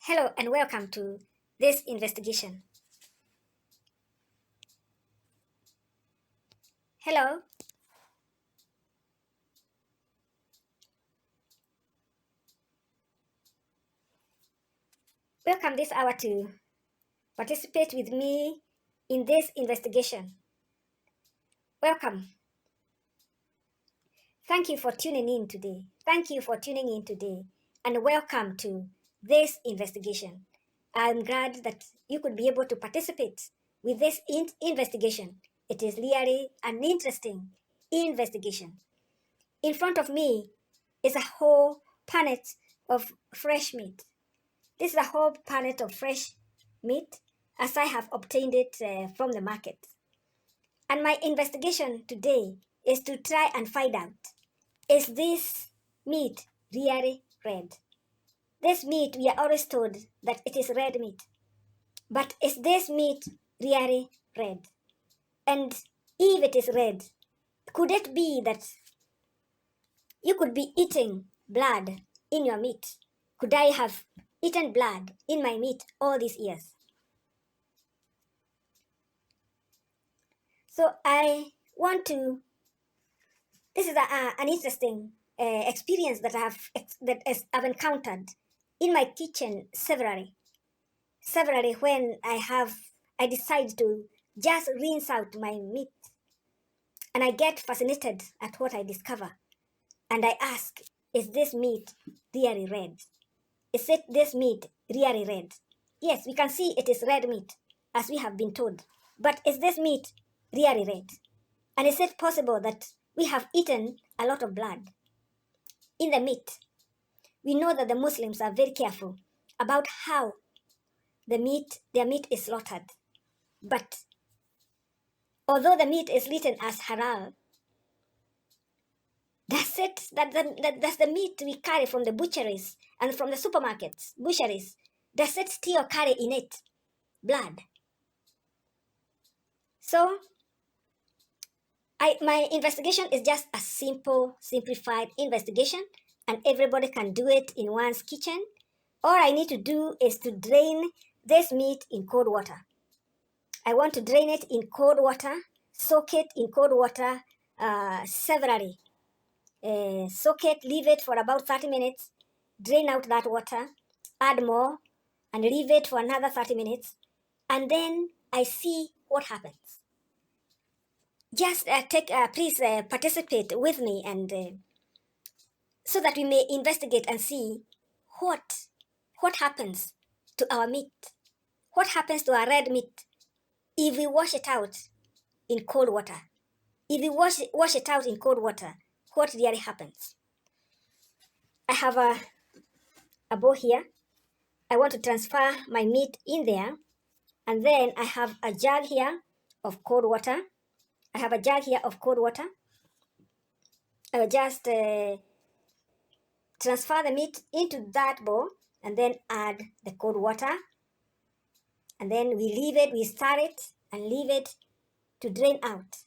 Hello and welcome to this investigation. Hello, welcome this hour to participate with me in this investigation. Welcome. Thank you for tuning in today. Thank you for tuning in today and welcome to this investigation. I'm glad that you could be able to participate with this investigation. It is really an interesting investigation. In front of me is a whole punnet of fresh meat. This is a whole punnet of fresh meat as I have obtained it from the market. And my investigation today is to try and find out, is this meat really red? This meat, we are always told that it is red meat. But is this meat really red? And if it is red, could it be that you could be eating blood in your meat? Could I have eaten blood in my meat all these years? So I want to. This is an interesting experience that I've encountered in my kitchen severally. Severally, when I decide to just rinse out my meat, and I get fascinated at what I discover, and I ask, "Is this meat really red? Is it this meat really red?" Yes, we can see it is red meat, as we have been told. But is this meat really red? And is it possible that we have eaten a lot of blood in the meat? We know that the Muslims are very careful about how their meat is slaughtered. But although the meat is written as halal, does the meat we carry from the butcheries and from the butcheries, does it still carry in it blood? So my investigation is just a simplified investigation, and everybody can do it in one's kitchen. All I need to do is to drain this meat in cold water. I want to drain it in cold water, soak it in cold water severally. Soak it, leave it for about 30 minutes, drain out that water, add more, and leave it for another 30 minutes, and then I see what happens. Just please participate with me, and so that we may investigate and see what happens to our meat. What happens to our red meat if we wash it out in cold water? If we wash it out in cold water, what really happens? I have a bowl here. I want to transfer my meat in there, and then I have a jug here of cold water. I have a jug here of cold water. I will just transfer the meat into that bowl and then add the cold water. And then we stir it and leave it to drain out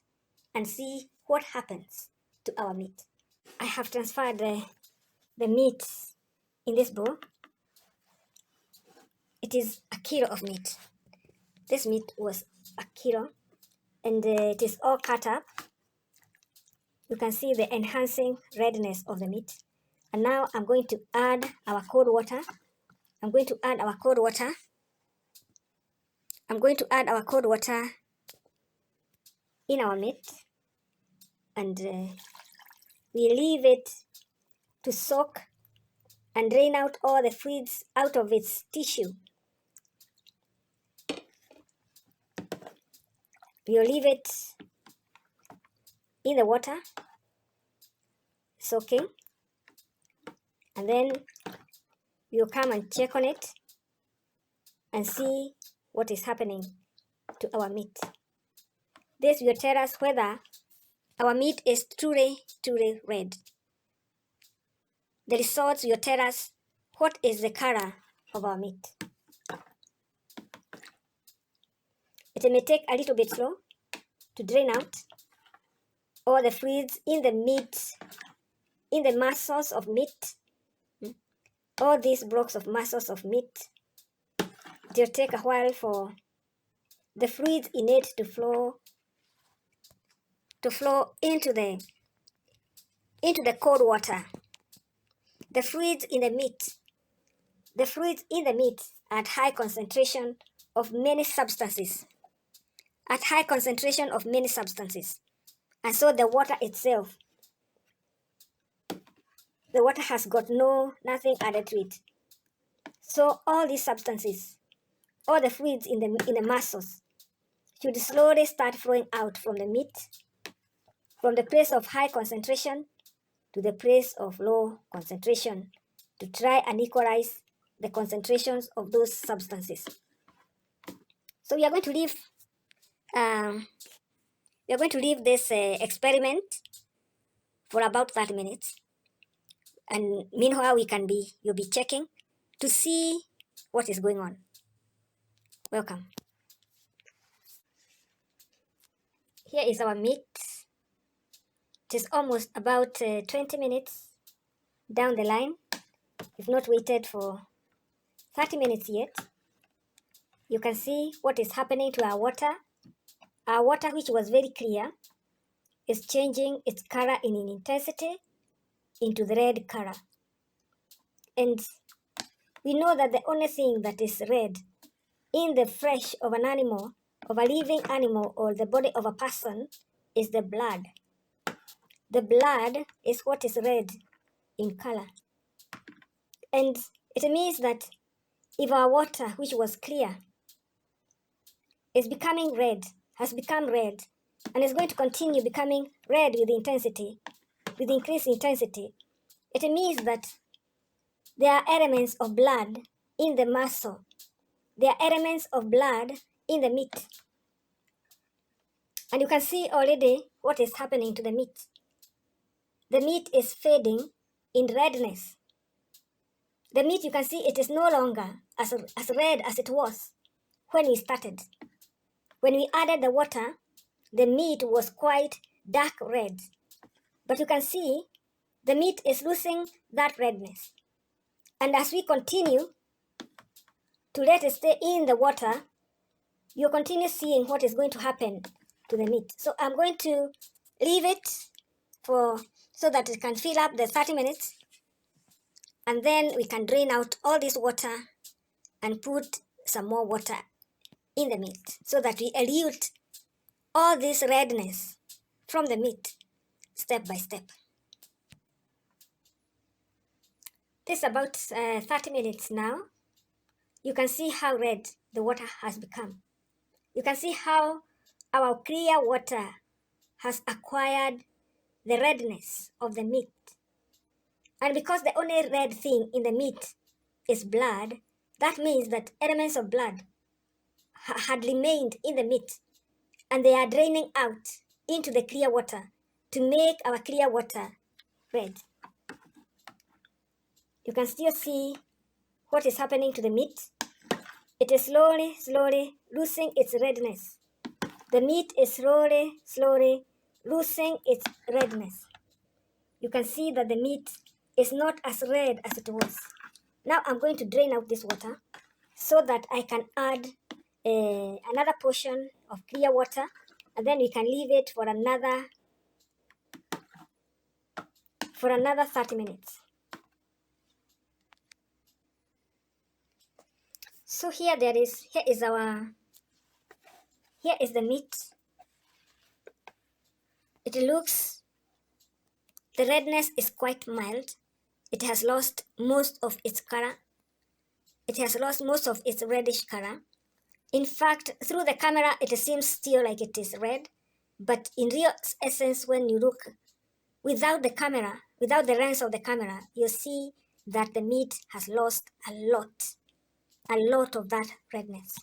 and see what happens to our meat. I have transferred the meat in this bowl. It is a kilo of meat. This meat was a kilo, and it is all cut up. You can see the enhancing redness of the meat. And now I'm going to add our cold water. I'm going to add our cold water in our meat, and we leave it to soak and drain out all the fluids out of its tissue. We'll leave it in the water, soaking, and then we'll come and check on it and see what is happening to our meat. This will tell us whether our meat is truly red. The results will tell us what is the color of our meat. It may take a little bit slow to drain out all the fluids in the meat, in the muscles of meat, all these blocks of muscles of meat It'll take a while for the fluids in it to flow into the cold water. The fluids in the meat, at high concentration of many substances, and so the water itself, the water has got nothing added to it. So all these substances, all the fluids in the muscles, should slowly start flowing out from the meat, from the place of high concentration to the place of low concentration, to try and equalize the concentrations of those substances. So we are going to leave this experiment for about 30 minutes, and meanwhile you'll be checking to see what is going on. Welcome. Here is our meat. It is almost about 20 minutes down the line. We've not waited for 30 minutes yet. You can see what is happening to our water. Our water, which was very clear, is changing its color in intensity into the red color. And we know that the only thing that is red in the flesh of an animal, of a living animal, or the body of a person is the blood. The blood is what is red in color. And it means that if our water, which was clear, is becoming red, has become red, and is going to continue becoming red with intensity, with increased intensity, it means that there are elements of blood in the muscle. There are elements of blood in the meat. And you can see already what is happening to the meat. The meat is fading in redness. The meat, you can see it is no longer as red as it was when we started. When we added the water, the meat was quite dark red. But you can see the meat is losing that redness. And as we continue to let it stay in the water, you continue seeing what is going to happen to the meat. So I'm going to leave it so that it can fill up the 30 minutes. And then we can drain out all this water and put some more water in the meat so that we elute all this redness from the meat step by step. This is about 30 minutes now. You can see how red the water has become. You can see how our clear water has acquired the redness of the meat. And because the only red thing in the meat is blood, that means that elements of blood had remained in the meat, and they are draining out into the clear water to make our clear water red. You can still see what is happening to the meat. It is slowly losing its redness. The meat is slowly losing its redness. You can see that the meat is not as red as it was. Now I'm going to drain out this water so that I can add another portion of clear water, and then we can leave it for another 30 minutes. So here is the meat. The redness is quite mild. It has lost most of its color. It has lost most of its reddish color. In fact, through the camera, it seems still like it is red, but in real essence, when you look without the camera, without the lens of the camera, you see that the meat has lost a lot of that redness.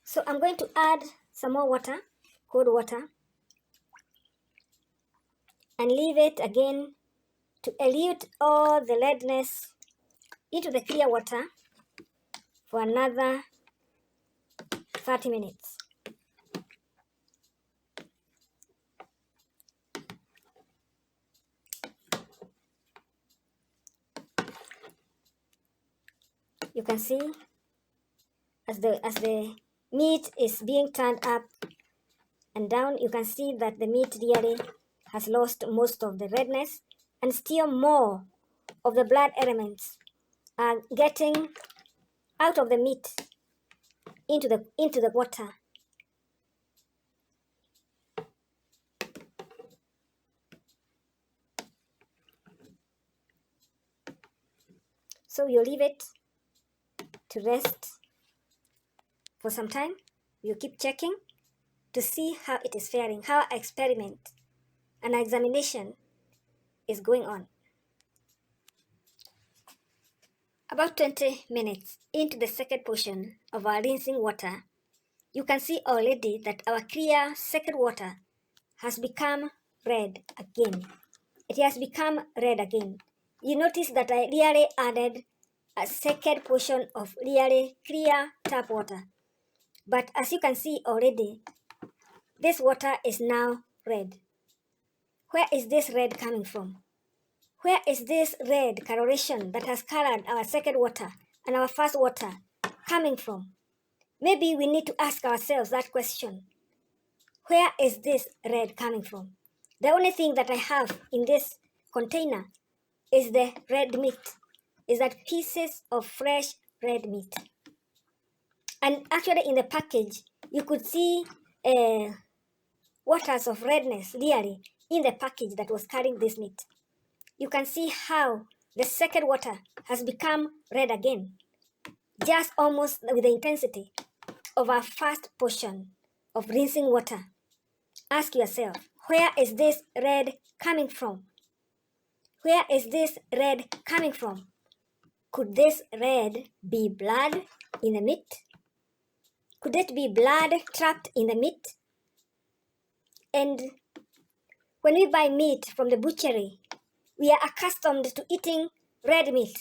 So I'm going to add some more water, cold water, and leave it again to elute all the redness into the clear water for another 30 minutes. You can see as the meat is being turned up and down, you can see that the meat really has lost most of the redness, and still more of the blood elements are getting out of the meat into the water. So you leave it to rest for some time. You keep checking to see how it is faring, how experiment and examination is going on. About 20 minutes into the second portion of our rinsing water, you can see already that our clear second water has become red again. It has become red again. You notice that I really added a second portion of really clear tap water. But as you can see already, this water is now red. Where is this red coming from? Where is this red coloration that has colored our second water and our first water coming from? Maybe we need to ask ourselves that question. Where is this red coming from? The only thing that I have in this container is the red meat, is that pieces of fresh red meat. And actually in the package, you could see waters of redness really in the package that was carrying this meat. You can see how the second water has become red again, just almost with the intensity of our first portion of rinsing water. Ask yourself, where is this red coming from? Where is this red coming from? Could this red be blood in the meat? Could it be blood trapped in the meat? And when we buy meat from the butchery, we are accustomed to eating red meat.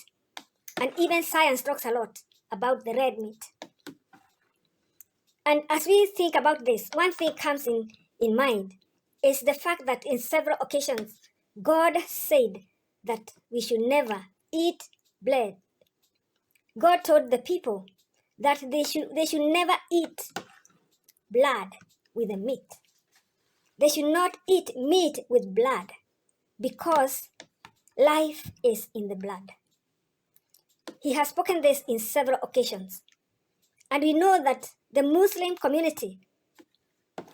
And even science talks a lot about the red meat. And as we think about this, one thing comes in mind is the fact that in several occasions, God said that we should never eat blood. God told the people that they should never eat blood with the meat. They should not eat meat with blood because life is in the blood. He has spoken this in several occasions. And we know that the Muslim community,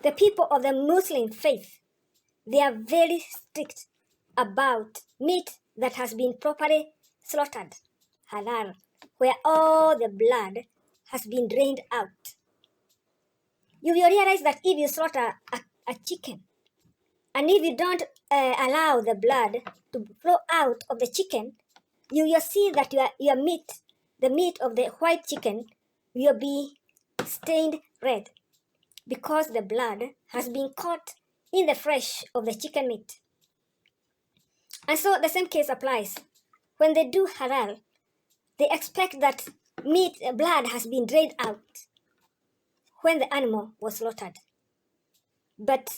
the people of the Muslim faith, they are very strict about meat that has been properly slaughtered, halal, where all the blood has been drained out. You will realize that if you slaughter a chicken, and if you don't allow the blood to flow out of the chicken, you will see that your meat, the meat of the white chicken, will be stained red because the blood has been caught in the flesh of the chicken meat. And so the same case applies. When they do halal, they expect that blood has been drained out when the animal was slaughtered. But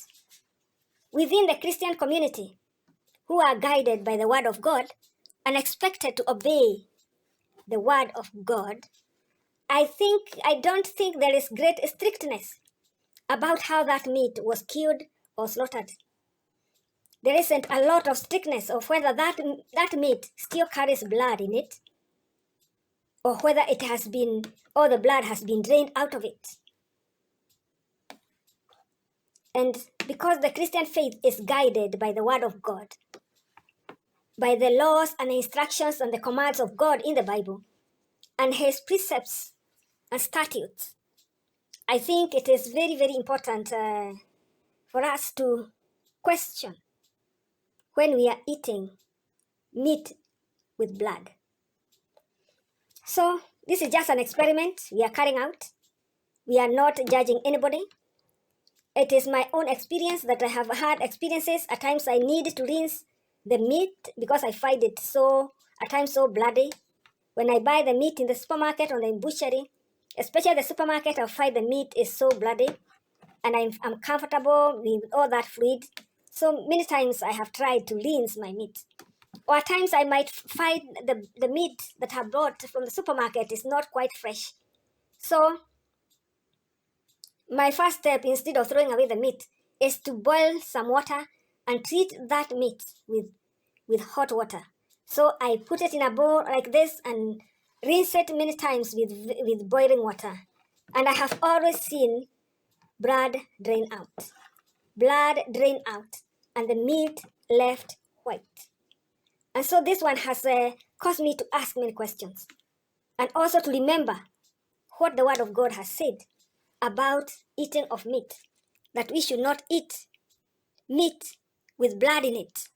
within the Christian community, who are guided by the word of God and expected to obey the word of God, I don't think there is great strictness about how that meat was killed or slaughtered. There isn't a lot of strictness of whether that meat still carries blood in it, or whether it has been, or the blood has been drained out of it. And because the Christian faith is guided by the word of God, by the laws and instructions and the commands of God in the Bible, and his precepts and statutes, I think it is very, very important for us to question when we are eating meat with blood. So this is just an experiment we are carrying out. We are not judging anybody. It is my own experience that I have had experiences. At times I need to rinse the meat because I find it at times so bloody. When I buy the meat in the supermarket or the butchery, especially the supermarket, I find the meat is so bloody, and I'm comfortable with all that fluid. So many times I have tried to rinse my meat. Or at times I might find the meat that I brought from the supermarket is not quite fresh. So my first step, instead of throwing away the meat, is to boil some water and treat that meat with hot water. So I put it in a bowl like this and rinse it many times with boiling water. And I have always seen blood drain out. Blood drain out and the meat left white. And so this one has caused me to ask many questions and also to remember what the Word of God has said about eating of meat, that we should not eat meat with blood in it.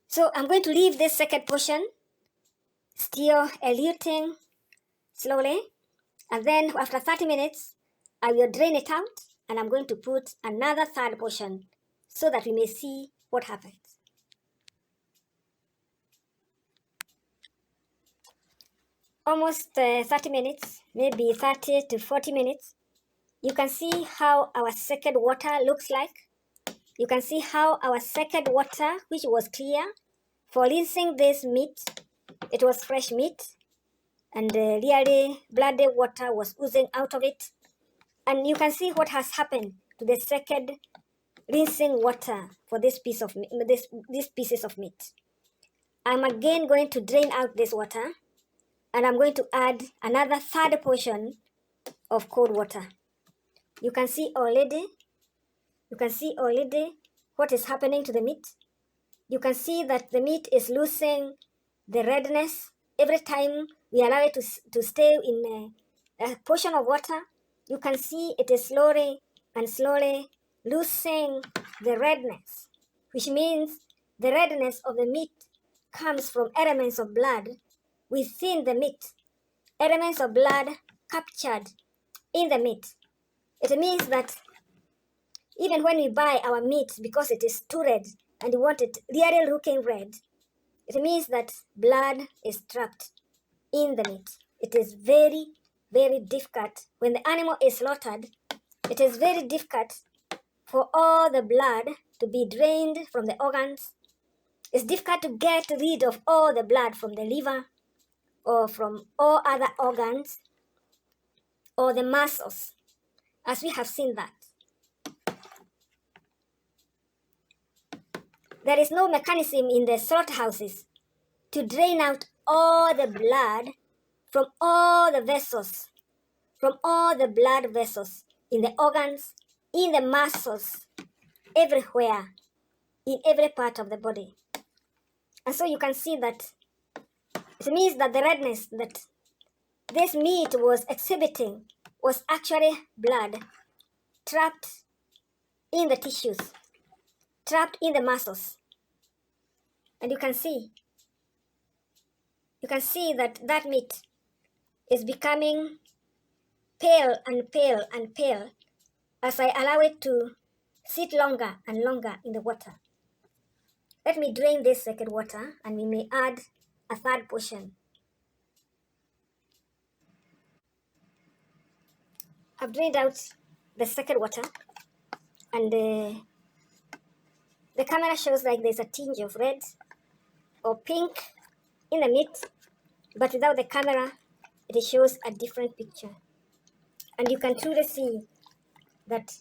So I'm going to leave this second portion still eluting slowly, and then after 30 minutes, I will drain it out and I'm going to put another third portion so that we may see what happens. Almost 30 minutes, maybe 30 to 40 minutes. You can see how our second water looks like. You can see how our second water, which was clear, for rinsing this meat, it was fresh meat, and really bloody water was oozing out of it. And you can see what has happened to the second rinsing water for this piece of these pieces of meat. I'm again going to drain out this water, and I'm going to add another third portion of cold water. You can see already what is happening to the meat. You can see that the meat is losing the redness every time we allow it to stay in a portion of water. You can see it is slowly and slowly losing the redness, which means the redness of the meat comes from elements of blood within the meat, elements of blood captured in the meat. It means that even when we buy our meat because it is too red and we want it really looking red, it means that blood is trapped in the meat. It is very, very difficult. When the animal is slaughtered, it is very difficult for all the blood to be drained from the organs. It's difficult to get rid of all the blood from the liver or from all other organs or the muscles, as we have seen that. There is no mechanism in the slaughterhouses to drain out all the blood from all the vessels, from all the blood vessels in the organs, in the muscles, everywhere, in every part of the body. And so you can see that it means that the redness that this meat was exhibiting was actually blood trapped in the tissues, trapped in the muscles. And you can see that that meat is becoming pale and pale and pale as I allow it to sit longer and longer in the water. Let me drain this second water and we may add a third portion. I've drained out the second water and the camera shows like there's a tinge of red or pink in the meat, but without the camera it shows a different picture. And you can truly see that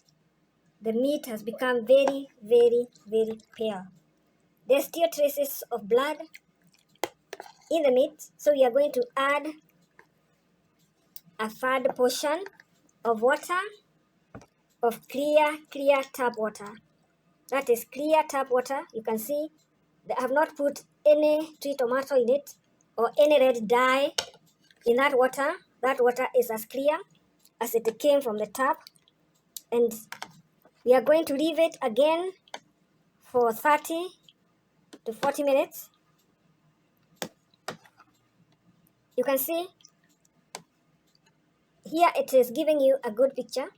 the meat has become very, very, very pale. There's still traces of blood in the meat, so we are going to add a third portion of water, of clear tap water. That is clear tap water. You can see I have not put any tree tomato in it or any red dye in that water. That water is as clear as it came from the tap. And we are going to leave it again for 30 to 40 minutes. You can see here it is giving you a good picture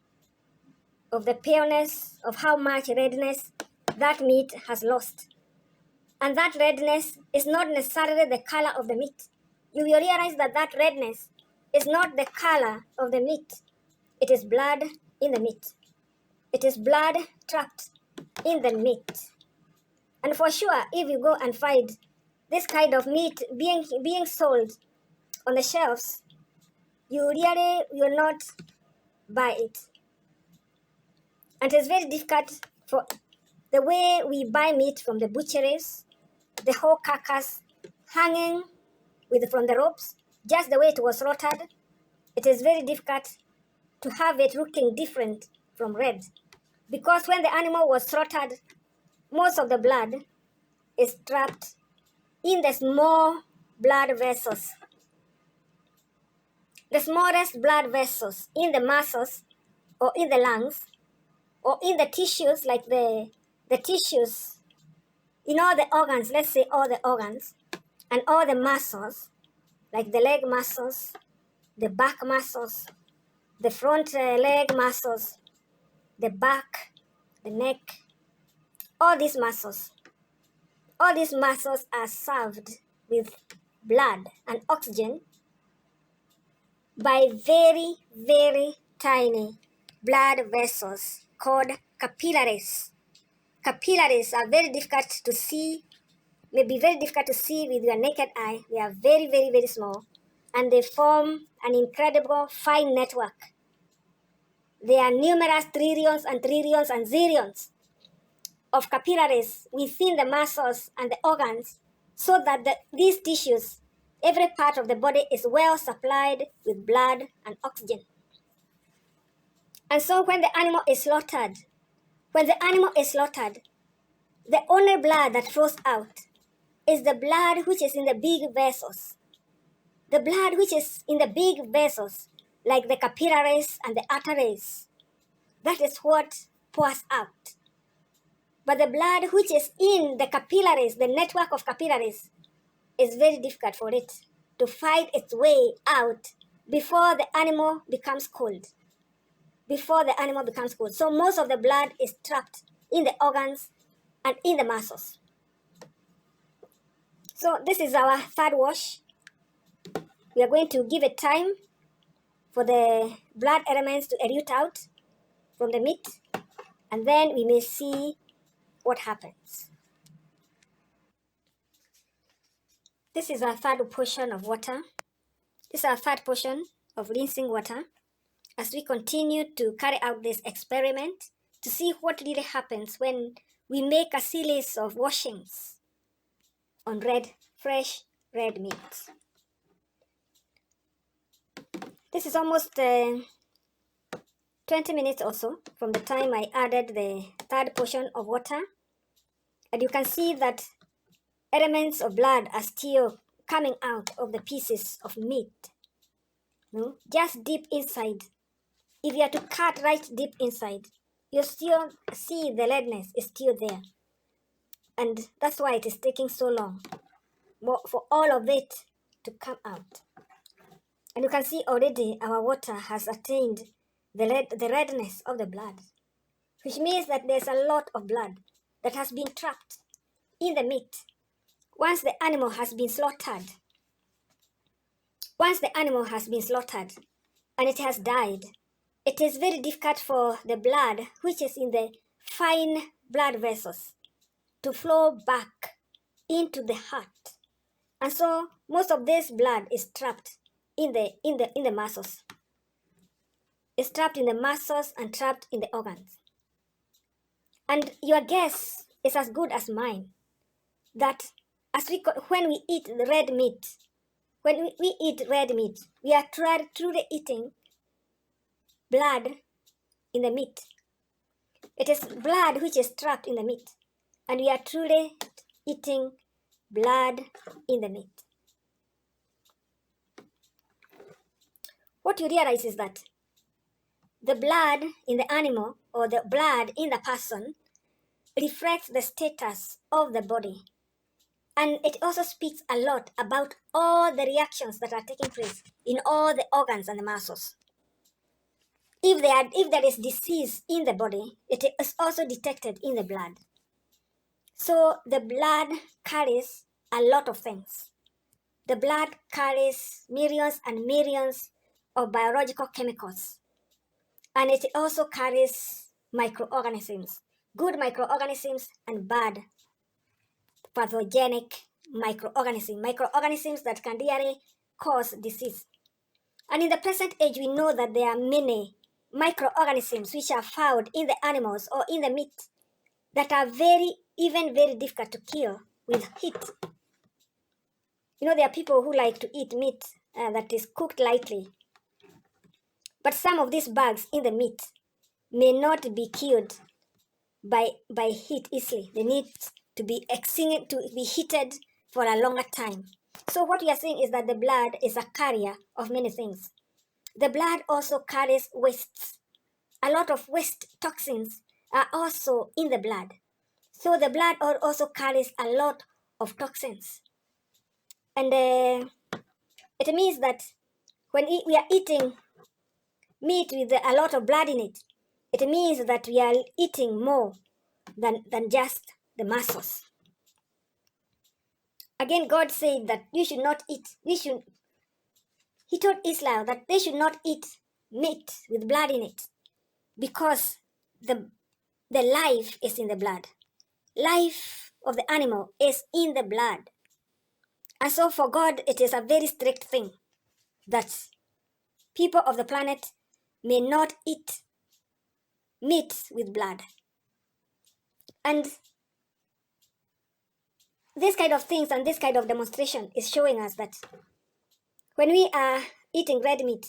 of the paleness, of how much redness that meat has lost. And that redness is not necessarily the color of the meat. You will realize that that redness is not the color of the meat. It is blood in the meat. It is blood trapped in the meat. And for sure, if you go and find this kind of meat being sold on the shelves, you really will not buy it. And it's very difficult for the way we buy meat from the butcheries, the whole carcass hanging from the ropes, just the way it was slaughtered. It is very difficult to have it looking different from red. Because when the animal was slaughtered, most of the blood is trapped in the small blood vessels. The smallest blood vessels in the muscles or in the lungs or in the tissues, like the tissues in all the organs, let's say all the organs, and all the muscles, like the leg muscles, the back muscles, the front leg muscles, the back, the neck, all these muscles. All these muscles are served with blood and oxygen by very, very tiny blood vessels called capillaries. Capillaries are very difficult to see, may be very difficult to see with your naked eye. They are very, very, very small, and they form an incredible fine network. There are numerous trillions and trillions and zillions of capillaries within the muscles and the organs, so that these tissues, every part of the body is well supplied with blood and oxygen. And so when the animal is slaughtered, the only blood that flows out is the blood which is in the big vessels. The blood which is in the big vessels, like the capillaries and the arteries, that is what pours out. But the blood which is in the capillaries, the network of capillaries, is very difficult for it to find its way out before the animal becomes cold. So most of the blood is trapped in the organs and in the muscles. So this is our third wash. We are going to give it time for the blood elements to elute out from the meat, and then we may see what happens. This is our third portion of water. This is our third portion of rinsing water as we continue to carry out this experiment to see what really happens when we make a series of washings on fresh red meat. This is almost 20 minutes or so from the time I added the third portion of water. And you can see that elements of blood are still coming out of the pieces of meat. No? Just deep inside. If you are to cut right deep inside, you still see the redness is still there. And that's why it is taking so long for all of it to come out. And you can see already our water has attained the redness of the blood, which means that there's a lot of blood that has been trapped in the meat. Once the animal has been slaughtered and it has died, it is very difficult for the blood, which is in the fine blood vessels, to flow back into the heart. And so most of this blood is trapped in the muscles. It's trapped in the muscles and trapped in the organs. And your guess is as good as mine that when we eat red meat, we are truly eating blood in the meat. It is blood which is trapped in the meat, and we are truly eating blood in the meat. What you realize is that the blood in the animal or the blood in the person reflects the status of the body. And it also speaks a lot about all the reactions that are taking place in all the organs and the muscles. If there is disease in the body, it is also detected in the blood. So the blood carries a lot of things. The blood carries millions and millions of biological chemicals. And it also carries microorganisms, good microorganisms and bad pathogenic microorganisms that can really cause disease. And in the present age, we know that there are many microorganisms which are found in the animals or in the meat that are very difficult to kill with heat. There are people who like to eat meat that is cooked lightly. But some of these bugs in the meat may not be killed by heat easily. They need to be heated for a longer time. So what we are saying is that the blood is a carrier of many things. The blood also carries wastes. A lot of waste toxins are also in the blood. So the blood also carries a lot of toxins. And it means that when we are eating meat with a lot of blood in it, it means that we are eating more than just the muscles. Again, God said that you should not eat. He told Israel that they should not eat meat with blood in it, because the life is in the blood. Life of the animal is in the blood. And so for God, it is a very strict thing that people of the planet may not eat meat with blood. And this kind of things and this kind of demonstration is showing us that when we are eating red meat,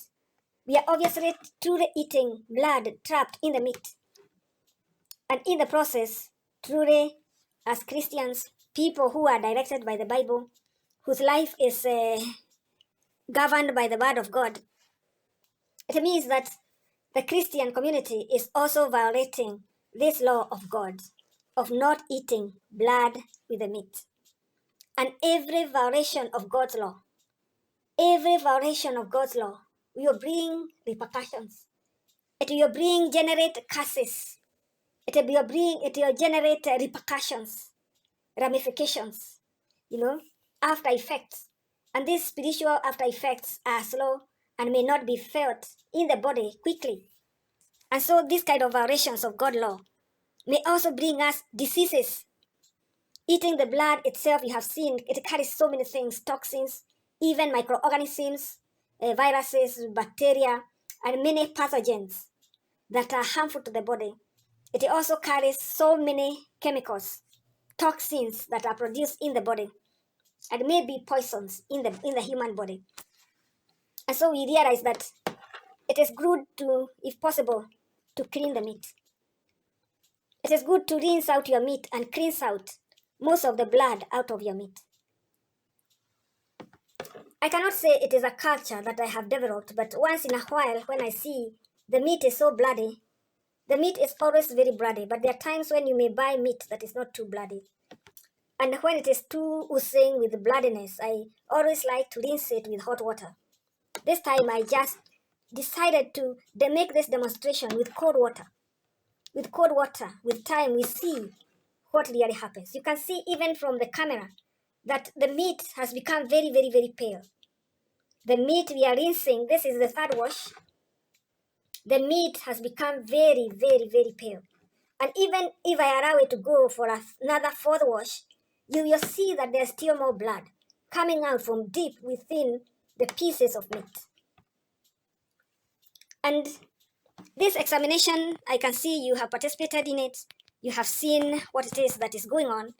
we are obviously truly eating blood trapped in the meat. And in the process, truly, as Christians, people who are directed by the Bible, whose life is governed by the Word of God, it means that the Christian community is also violating this law of God of not eating blood with the meat. And every violation of God's law will bring repercussions. It will generate curses. It will generate repercussions, ramifications, after effects. And these spiritual after effects are slow and may not be felt in the body quickly. And so these kind of violations of God's law may also bring us diseases. Eating the blood itself, you have seen, it carries so many things, toxins, even microorganisms, viruses, bacteria, and many pathogens that are harmful to the body. It also carries so many chemicals, toxins that are produced in the body, and may be poisons in the human body. And so we realize that it is good to, if possible, to clean the meat. It is good to rinse out your meat and cleanse out most of the blood out of your meat. I cannot say it is a culture that I have developed, but once in a while when I see the meat is so bloody, the meat is always very bloody, but there are times when you may buy meat that is not too bloody. And when it is too oozing with bloodiness, I always like to rinse it with hot water. This time I just decided to make this demonstration with cold water. With cold water, with time, we see what really happens. You can see even from the camera that the meat has become very pale. The meat we are rinsing, this is the third wash. The meat has become very pale. And even if I allow it to go for another fourth wash, you will see that there's still more blood coming out from deep within the pieces of meat. And this examination, I can see you have participated in it. You have seen what it is that is going on.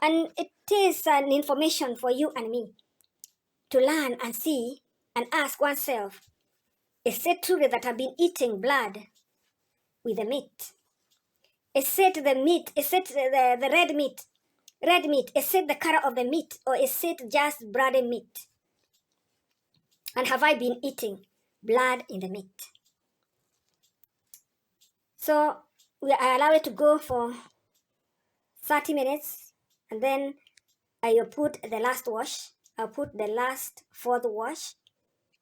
And it is an information for you and me to learn and see and ask oneself, is it true that I've been eating blood with the meat? Is it the meat? Is it the red meat? Red meat, is it the color of the meat, or is it just bloody meat? And have I been eating blood in the meat? So I allow it to go for 30 minutes, and then I will put the last wash. I'll put the last fourth wash.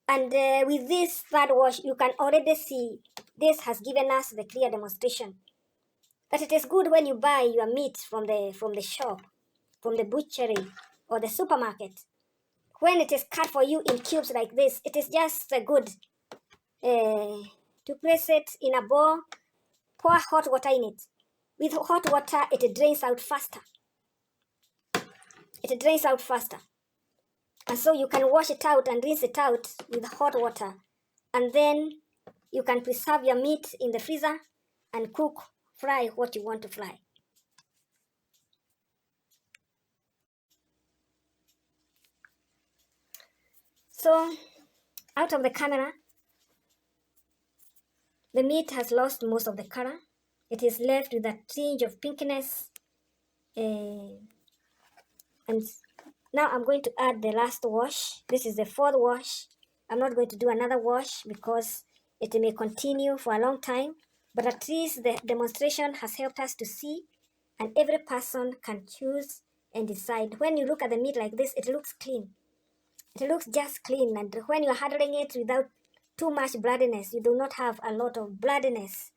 And with this third wash, you can already see this has given us the clear demonstration that it is good when you buy your meat from the shop, from the butchery or the supermarket. When it is cut for you in cubes like this, it is just good to place it in a bowl, pour hot water in it. With hot water, it drains out faster. it drains out faster. And so you can wash it out and rinse it out with hot water. And then you can preserve your meat in the freezer and cook, fry what you want to fry. So out of the camera, the meat has lost most of the color. It is left with a tinge of pinkiness. And now I'm going to add the last wash. This is the fourth wash. I'm not going to do another wash because it may continue for a long time. But at least the demonstration has helped us to see, and every person can choose and decide. When you look at the meat like this, it looks clean. It looks just clean, and when you're handling it without too much bloodiness, you do not have a lot of bloodiness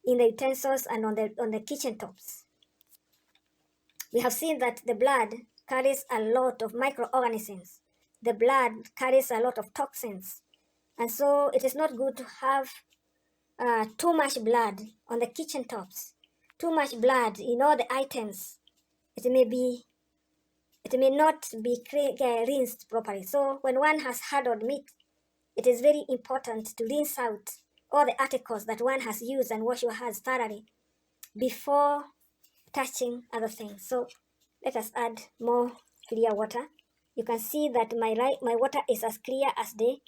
in the utensils and on the kitchen tops. We have seen that the blood carries a lot of microorganisms. The blood carries a lot of toxins, and so it is not good to have too much blood on the kitchen tops, too much blood in all the items. It may not be rinsed properly. So when one has handled meat, it is very important to rinse out all the articles that one has used and wash your hands thoroughly before touching other things. So let us add more clear water. You can see that my water is as clear as day,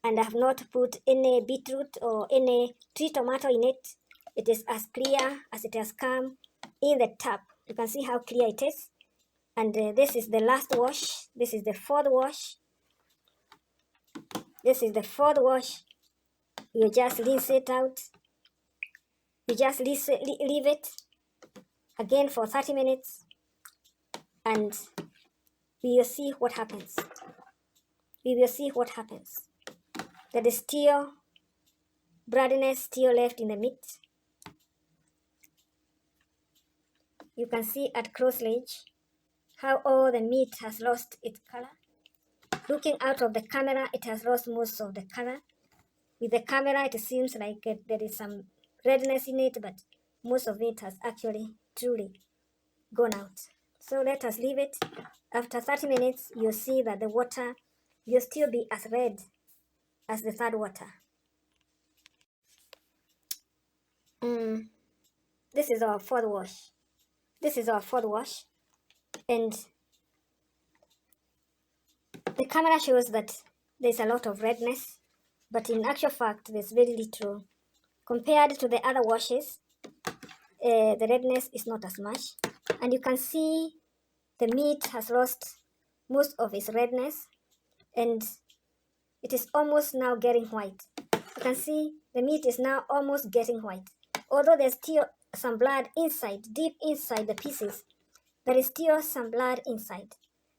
and I have not put any beetroot or any tree tomato in it. It is as clear as it has come in the tap. You can see how clear it is. And this is the last wash. This is the fourth wash. This is the fourth wash. You just rinse it out. You just leave it again for 30 minutes, and we will see what happens. We will see what happens. There is still bloodiness still left in the meat. You can see at close range how all the meat has lost its color. Looking out of the camera, it has lost most of the color. With the camera, it seems like there is some redness in it, but most of it has actually truly gone out. So let us leave it. After 30 minutes, you'll see that the water will still be as red as the third water. This is our fourth wash. This is our fourth wash. And the camera shows that there's a lot of redness, but in actual fact, there's very little. Compared to the other washes, the redness is not as much. And you can see the meat has lost most of its redness, and it is almost now getting white. You can see the meat is now almost getting white. Although there's still some blood inside, deep inside the pieces, there is still some blood inside.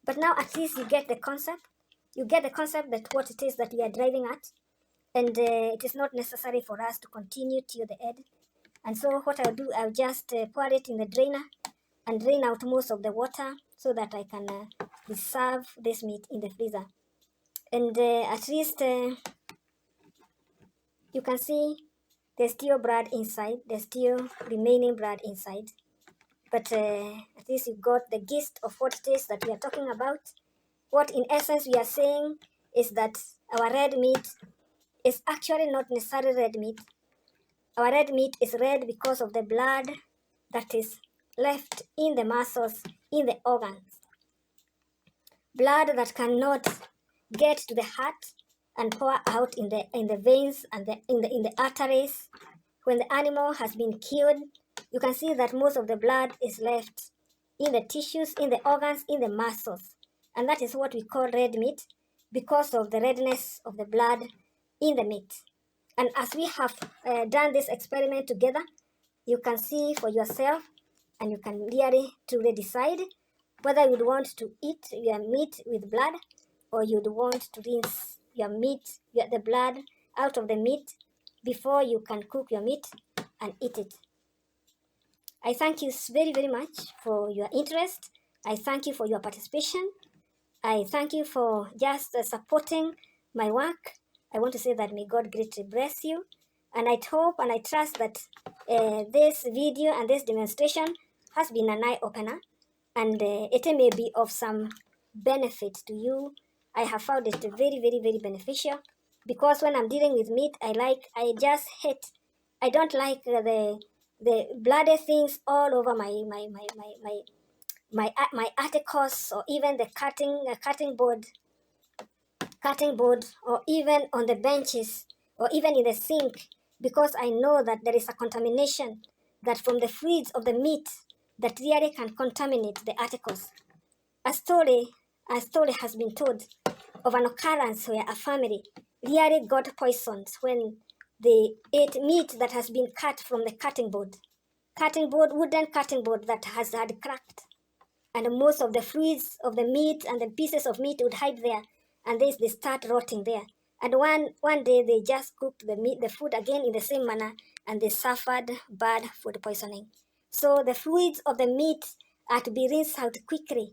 But now at least you get the concept. You get the concept that what it is that we are driving at. And it is not necessary for us to continue till the end. And so what I'll do, I'll just pour it in the drainer and drain out most of the water so that I can preserve this meat in the freezer. And at least you can see there's still blood inside. There's still remaining blood inside. But at least you got the gist of what it is that we are talking about. What in essence we are saying is that our red meat is actually not necessarily red meat. Our red meat is red because of the blood that is left in the muscles, in the organs. Blood that cannot get to the heart and pour out in the veins and in the arteries. When the animal has been killed, you can see that most of the blood is left in the tissues, in the organs, in the muscles. And that is what we call red meat because of the redness of the blood in the meat. And as we have done this experiment together, you can see for yourself and you can really truly decide whether you'd want to eat your meat with blood or you'd want to rinse your meat, the blood out of the meat before you can cook your meat and eat it. I thank you very, very much for your interest. I thank you for your participation. I thank you for just supporting my work. I want to say that may God greatly bless you. And I hope and I trust that this video and this demonstration has been an eye-opener and it may be of some benefit to you. I have found it very, very, very beneficial, because when I'm dealing with meat, I don't like the bloody things all over my articles, or even the cutting board, or even on the benches, or even in the sink, because I know that there is a contamination that from the fluids of the meat that really can contaminate the articles. A story, a story has been told of an occurrence where a family really got poisoned when they ate meat that has been cut from the wooden cutting board that has had cracked, and most of the fluids of the meat and the pieces of meat would hide there, and they start rotting there. And one day they just cooked the food again in the same manner, and they suffered bad food poisoning. So the fluids of the meat are to be rinsed out quickly.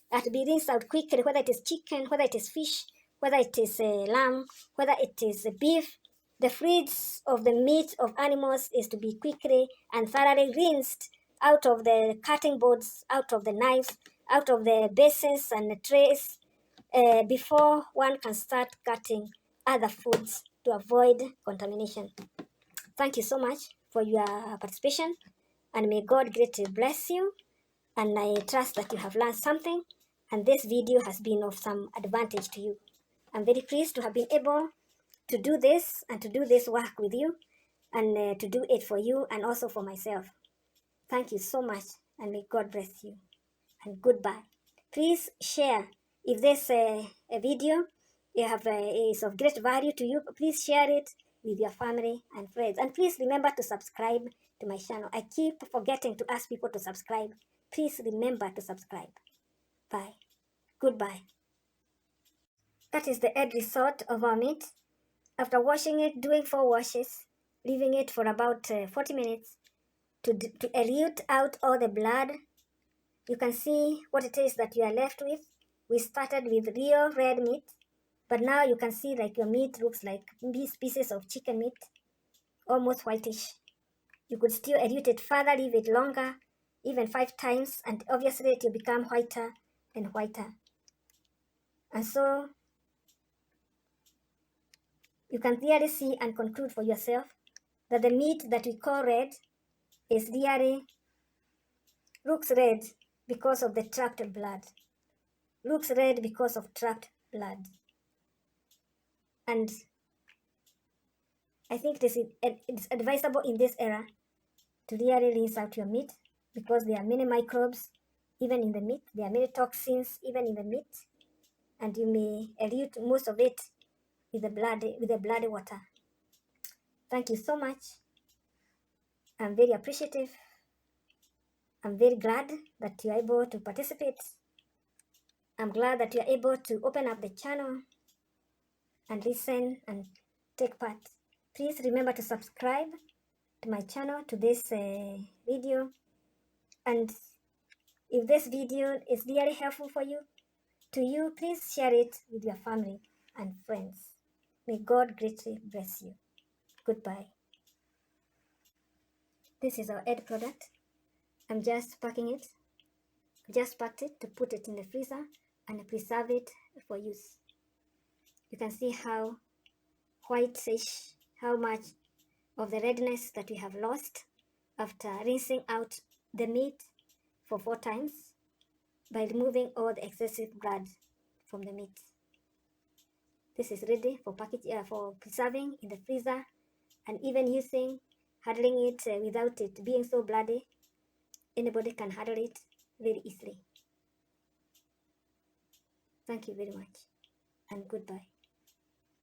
Whether it is chicken, whether it is fish, whether it is lamb, whether it is beef. The fluids of the meat of animals is to be quickly and thoroughly rinsed out of the cutting boards, out of the knives, out of the basins and the trays, before one can start cutting other foods to avoid contamination. Thank you so much for your participation, and may God greatly bless you. And I trust that you have learned something, and this video has been of some advantage to you. I'm very pleased to have been able to do this and to do this work with you, and to do it for you and also for myself. Thank you so much, and may God bless you. And goodbye. Please share. If this a video is of great value to you, please share it with your family and friends. And please remember to subscribe to my channel. I keep forgetting to ask people to subscribe. Please remember to subscribe. Bye. Goodbye. That is the end result of our meat. After washing it, doing 4 washes, leaving it for about 40 minutes to elute out all the blood. You can see what it is that you are left with. We started with real red meat, but now you can see like your meat looks like these pieces of chicken meat, almost whitish. You could still elute it further, leave it longer, even 5 times, and obviously it will become whiter and whiter. And so you can clearly see and conclude for yourself that the meat that we call red is really looks red because of the trapped blood. Looks red because of trapped blood. And I think it's advisable in this era to really rinse out your meat, because there are many microbes even in the meat. There are many toxins even in the meat, and you may elute most of it with the bloody water. Thank you so much. I'm very appreciative. I'm very glad that you're able to participate. I'm glad that you're able to open up the channel and listen and take part. Please remember to subscribe to my channel, to this video. And if this video is really helpful for you, please share it with your family and friends. May God greatly bless you. Goodbye. This is our end product. I'm just packing it. Just packed it to put it in the freezer and preserve it for use. You can see how whitish, how much of the redness that we have lost after rinsing out the meat for 4 times by removing all the excessive blood from the meat. This is ready for for preserving in the freezer, and even handling it without it being so bloody. Anybody can handle it very easily. Thank you very much, and goodbye.